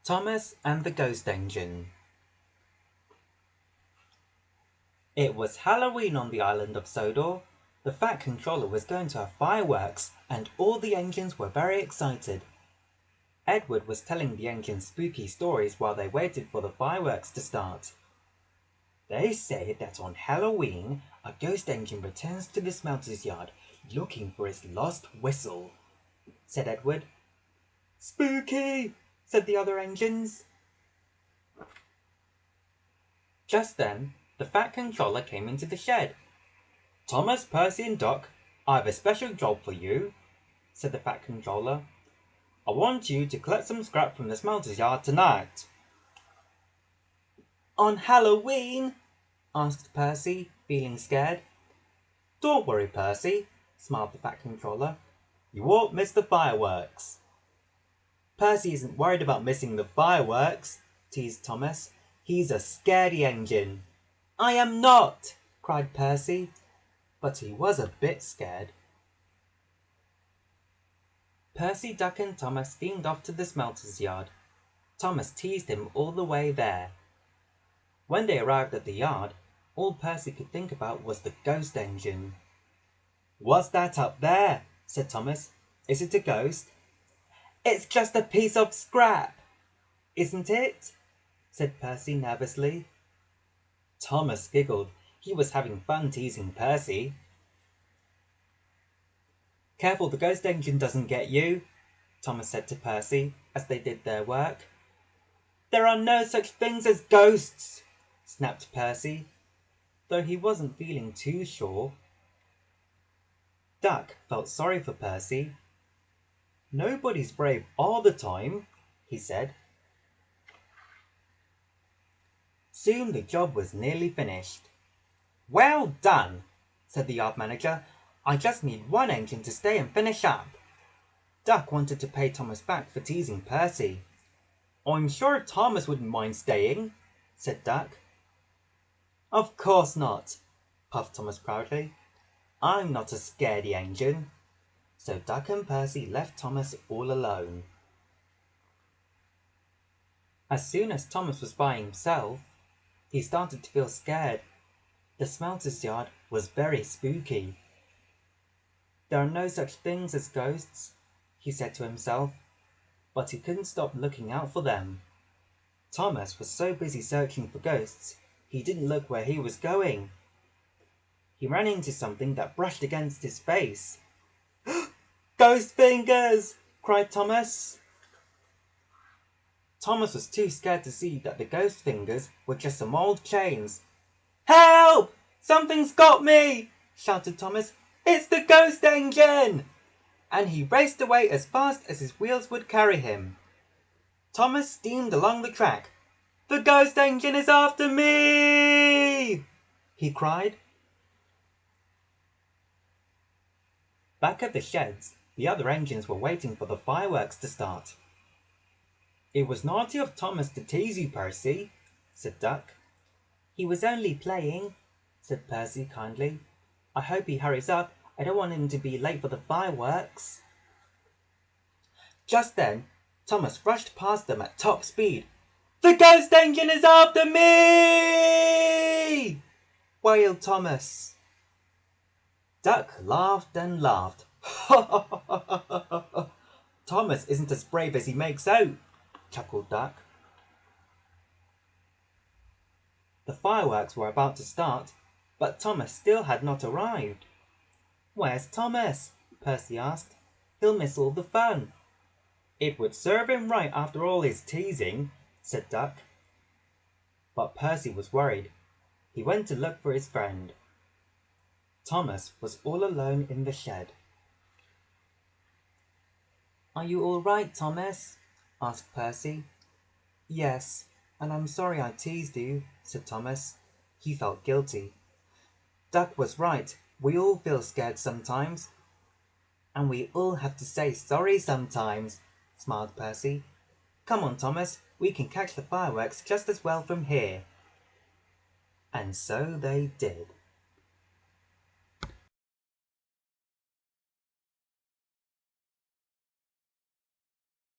Thomas and the Ghost Engine. It was Halloween on the island of Sodor. The Fat Controller was going to have fireworks, and all the engines were very excited. Edward was telling the engines spooky stories while they waited for the fireworks to start. They say that on Halloween, a ghost engine returns to the smelter's yard looking for its lost whistle, said Edward. Spooky, said the other engines. Just then, the Fat Controller came into the shed. Thomas, Percy and Doc, I have a special job for you, said the Fat Controller. I want you to collect some scrap from the smelter's yard tonight. On Halloween? Asked Percy, feeling scared. Don't worry, Percy, smiled the Fat Controller. You won't miss the fireworks. Percy isn't worried about missing the fireworks, teased Thomas. He's a scaredy engine. I am not, cried Percy, but he was a bit scared. Percy, Duck and Thomas steamed off to the smelter's yard. Thomas teased him all the way there. When they arrived at the yard, all Percy could think about was the ghost engine. What's that up there? Said Thomas. Is it a ghost? It's just a piece of scrap. Isn't it? Said Percy nervously. Thomas giggled. He was having fun teasing Percy. Careful the ghost engine doesn't get you, Thomas said to Percy as they did their work. There are no such things as ghosts, snapped Percy, though he wasn't feeling too sure. Duck felt sorry for Percy. Nobody's brave all the time, he said. Soon the job was nearly finished. Well done, said the yard manager. I just need one engine to stay and finish up. Duck wanted to pay Thomas back for teasing Percy. I'm sure Thomas wouldn't mind staying, said Duck. Of course not, puffed Thomas proudly. I'm not a scaredy engine. So Duck and Percy left Thomas all alone. As soon as Thomas was by himself, he started to feel scared. The smelter's yard was very spooky. There are no such things as ghosts, he said to himself, but he couldn't stop looking out for them. Thomas was so busy searching for ghosts, he didn't look where he was going. He ran into something that brushed against his face. Ghost fingers! Cried Thomas. Thomas was too scared to see that the ghost fingers were just some old chains. Help! Something's got me! Shouted Thomas. It's the ghost engine! And he raced away as fast as his wheels would carry him. Thomas steamed along the track. The ghost engine is after me! He cried. Back at the sheds, the other engines were waiting for the fireworks to start. It was naughty of Thomas to tease you, Percy, said Duck. He was only playing, said Percy kindly. I hope he hurries up. I don't want him to be late for the fireworks. Just then, Thomas rushed past them at top speed. The ghost engine is after me! Wailed Thomas. Duck laughed and laughed. Thomas isn't as brave as he makes out, chuckled Duck. The fireworks were about to start, but Thomas still had not arrived. Where's Thomas? Percy asked. He'll miss all the fun. It would serve him right after all his teasing, said Duck. But Percy was worried. He went to look for his friend. Thomas was all alone in the shed. Are you all right, Thomas? Asked Percy. Yes, and I'm sorry I teased you, said Thomas. He felt guilty. Duck was right. We all feel scared sometimes. And we all have to say sorry sometimes, smiled Percy. Come on, Thomas, we can catch the fireworks just as well from here. And so they did.